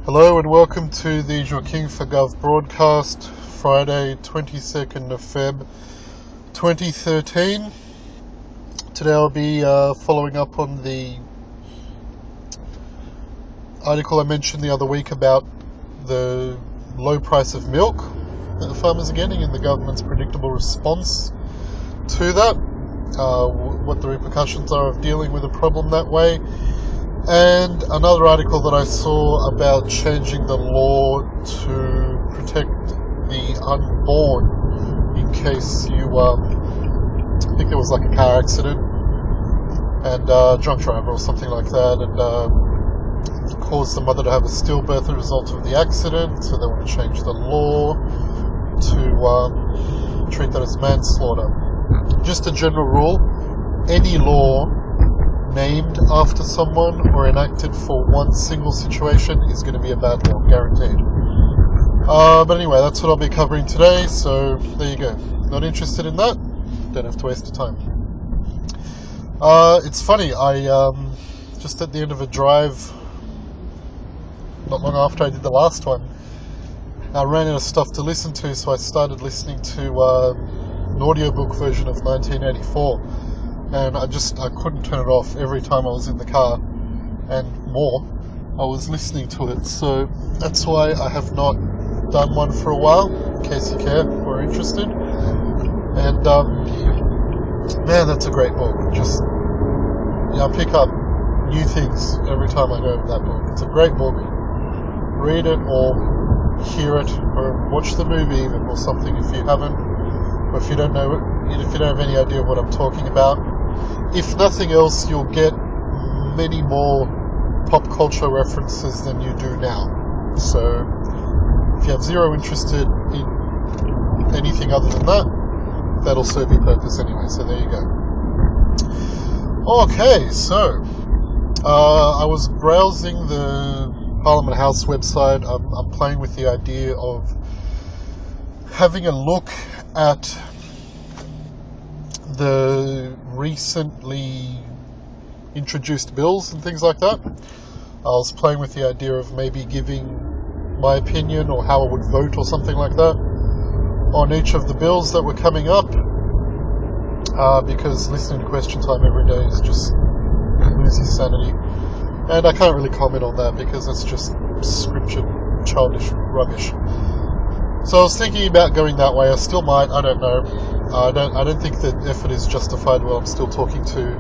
Hello and welcome to the Joaquim4gov broadcast, Friday 22nd of Feb 2013. Today I'll be following up on the article I mentioned the other week about the low price of milk that the farmers are getting and the government's predictable response to that, what the repercussions are of dealing with a problem that way. And another article that I saw about changing the law to protect the unborn in case you, I think there was like a car accident and drunk driver or something like that, and caused the mother to have a stillbirth as a result of the accident. So they want to change the law to treat that as manslaughter. Just a general rule: any law named after someone or enacted for one single situation is going to be a bad law, guaranteed. But anyway, that's what I'll be covering today, so there you go. Not interested in that? Don't have to waste your time. It's funny, I just at the end of a drive, not long after I did the last one, I ran out of stuff to listen to, so I started listening to an audiobook version of 1984. And I couldn't turn it off. Every time I was in the car and more, I was listening to it. So that's why I have not done one for a while, in case you care or are interested. And man, that's a great book. I pick up new things every time I go over that book. It's a great book. Read it or hear it or watch the movie even or something if you haven't, or if you don't know it, if you don't have any idea what I'm talking about. If nothing else, you'll get many more pop culture references than you do now. So if you have zero interest in anything other than that, that'll serve your purpose anyway. So there you go. Okay, so I was browsing the Parliament House website. I'm playing with the idea of having a look at the recently introduced bills and things like that. I was playing with the idea of maybe giving my opinion or how I would vote or something like that on each of the bills that were coming up, because listening to Question Time every day is just loses sanity, and I can't really comment on that because it's just scripture childish rubbish. So I was thinking about going that way. I still might, I don't know. I don't think the effort is justified while I'm still talking to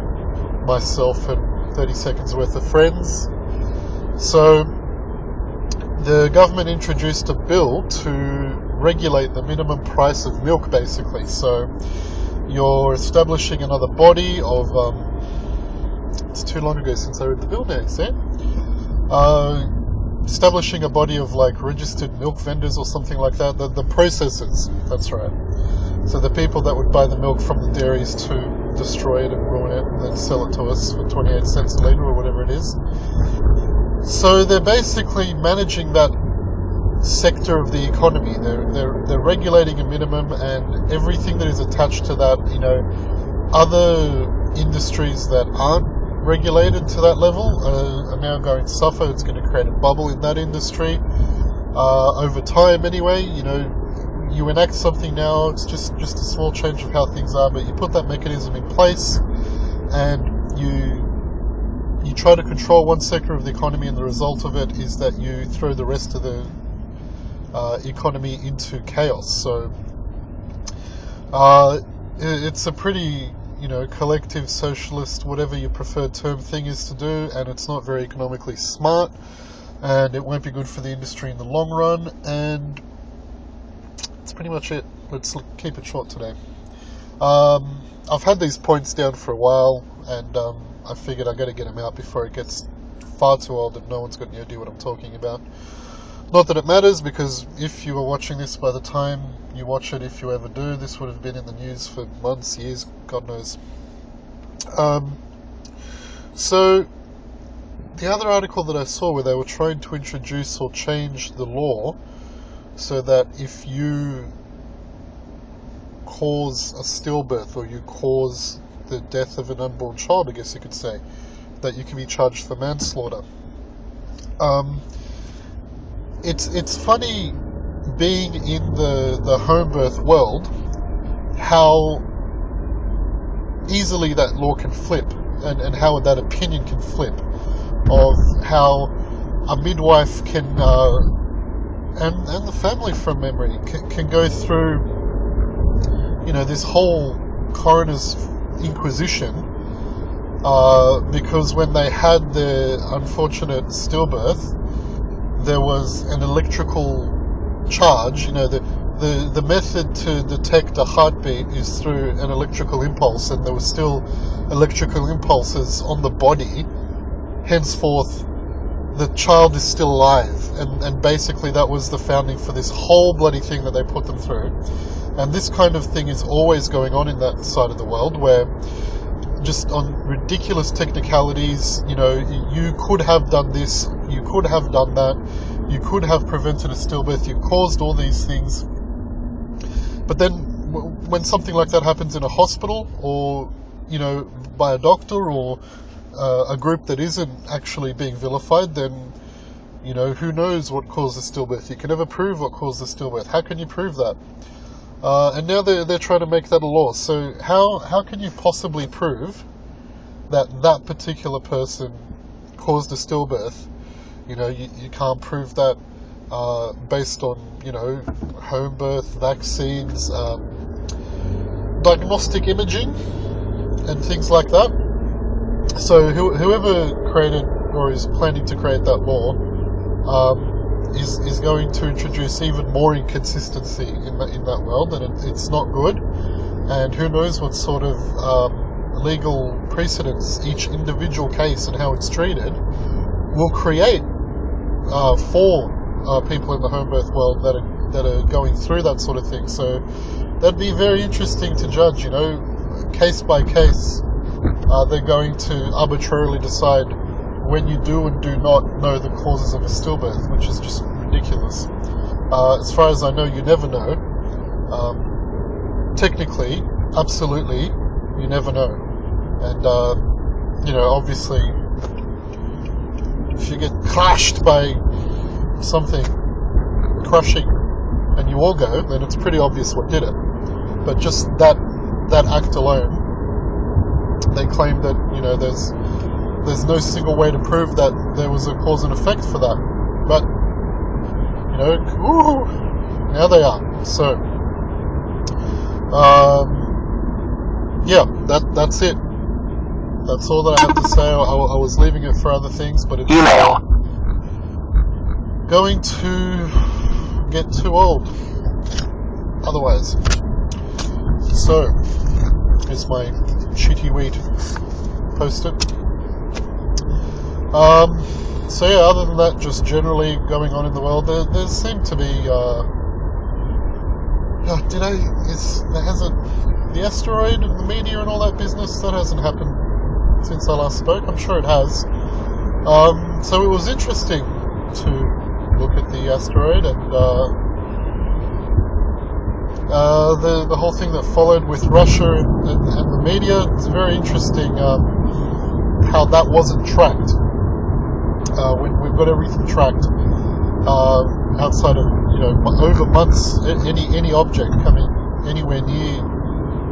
myself and 30 seconds worth of friends. So the government introduced a bill to regulate the minimum price of milk, basically. So you're establishing another body of it's too long ago since I read the bill now, see? Establishing a body of like registered milk vendors or something like that, the processors, that's right. So the people that would buy the milk from the dairies to destroy it and ruin it and then sell it to us for 28 cents a litre or whatever it is. So they're basically managing that sector of the economy. They're regulating a minimum, and everything that is attached to that, other industries that aren't regulated to that level are now going to suffer. It's going to create a bubble in that industry over time anyway. You enact something now, it's just a small change of how things are, but you put that mechanism in place and you try to control one sector of the economy, and the result of it is that you throw the rest of the economy into chaos. So it's a pretty collective socialist, whatever your preferred term thing is to do, and it's not very economically smart, and it won't be good for the industry in the long run, and that's pretty much it. Let's keep it short today. I've had these points down for a while, and I figured I got to get them out before it gets far too old and no one's got any idea what I'm talking about. Not that it matters, because if you are watching this by the time you watch it, if you ever do, this would have been in the news for months, years, God knows. So the other article that I saw where they were trying to introduce or change the law so that if you cause a stillbirth or you cause the death of an unborn child, I guess you could say, that you can be charged for manslaughter. it's funny being in the home birth world, how easily that law can flip, and how that opinion can flip, of how a midwife can and the family from memory can go through, this whole coroner's inquisition, because when they had their unfortunate stillbirth, there was an electrical charge. The method to detect a heartbeat is through an electrical impulse, and there were still electrical impulses on the body. Henceforth, the child is still alive, and basically that was the founding for this whole bloody thing that they put them through. And this kind of thing is always going on in that side of the world, where just on ridiculous technicalities, you could have done this, you could have done that, you could have prevented a stillbirth, you caused all these things. But then when something like that happens in a hospital, or by a doctor, or a group that isn't actually being vilified, then who knows what caused the stillbirth. You can never prove what caused the stillbirth. How can you prove that? And now they're trying to make that a law. So how can you possibly prove that particular person caused a stillbirth? You can't prove that based on home birth, vaccines, diagnostic imaging, and things like that. So whoever created or is planning to create that law is going to introduce even more inconsistency in that world, and it's not good. And who knows what sort of legal precedents each individual case and how it's treated will create for people in the home birth world that are going through that sort of thing. So that'd be very interesting to judge. Case by case. They're going to arbitrarily decide when you do and do not know the causes of a stillbirth, which is just ridiculous. As far as I know, you never know. Technically, absolutely, you never know. And, obviously, if you get crushed by something crushing and you all go, then it's pretty obvious what did it. But just that act alone, they claim that there's no single way to prove that there was a cause and effect for that, but now they are. So that's it. That's all that I have to say. I was leaving it for other things, but it's going to get too old otherwise. So here's my shitty wheat post-it. So yeah, other than that, just generally going on in the world, there seem to be the asteroid and the meteor and all that business, that hasn't happened since I last spoke. I'm sure it has. So it was interesting to look at the asteroid, and the whole thing that followed with Russia and the media. It's very interesting how that wasn't tracked. We've got everything tracked outside of over months. Any object coming anywhere near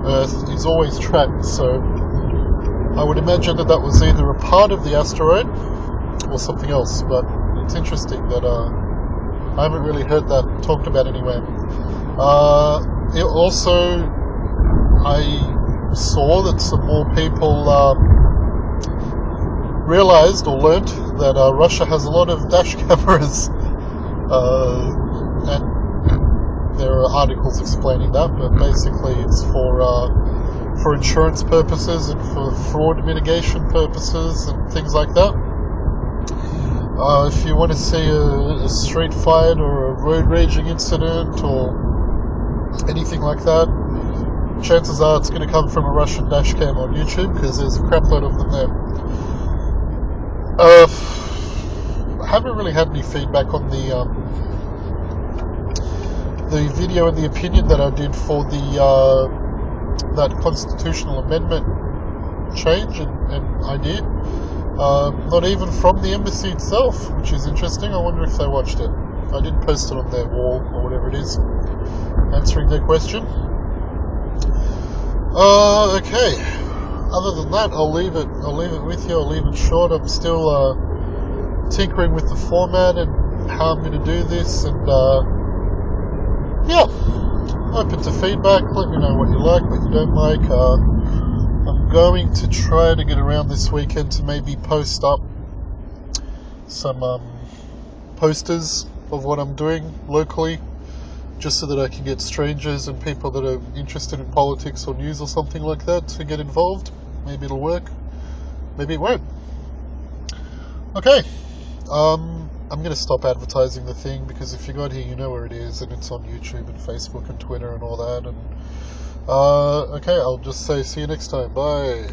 Earth is always tracked. So I would imagine that was either a part of the asteroid or something else. But it's interesting that I haven't really heard that talked about anywhere. It also, I saw that some more people realized or learnt that Russia has a lot of dash cameras, and there are articles explaining that, but basically it's for insurance purposes and for fraud mitigation purposes and things like that. If you want to see a street fight or a road raging incident or anything like that, chances are it's going to come from a Russian dash cam on YouTube, because there's a crap load of them there. I haven't really had any feedback on the video and the opinion that I did for that constitutional amendment change and idea. Not even from the embassy itself, which is interesting. I wonder if they watched it. I did post it on their wall or whatever it is, answering their question. Okay. Other than that, I'll leave it with you. I'll leave it short. I'm still tinkering with the format and how I'm going to do this, and yeah, open to feedback. Let me know what you like, what you don't like. I'm going to try to get around this weekend to maybe post up some posters of what I'm doing locally, just so that I can get strangers and people that are interested in politics or news or something like that to get involved. Maybe it'll work, maybe it won't. Okay, I'm going to stop advertising the thing, because if you got here, you know where it is, and it's on YouTube and Facebook and Twitter and all that. And okay, I'll just say see you next time. Bye.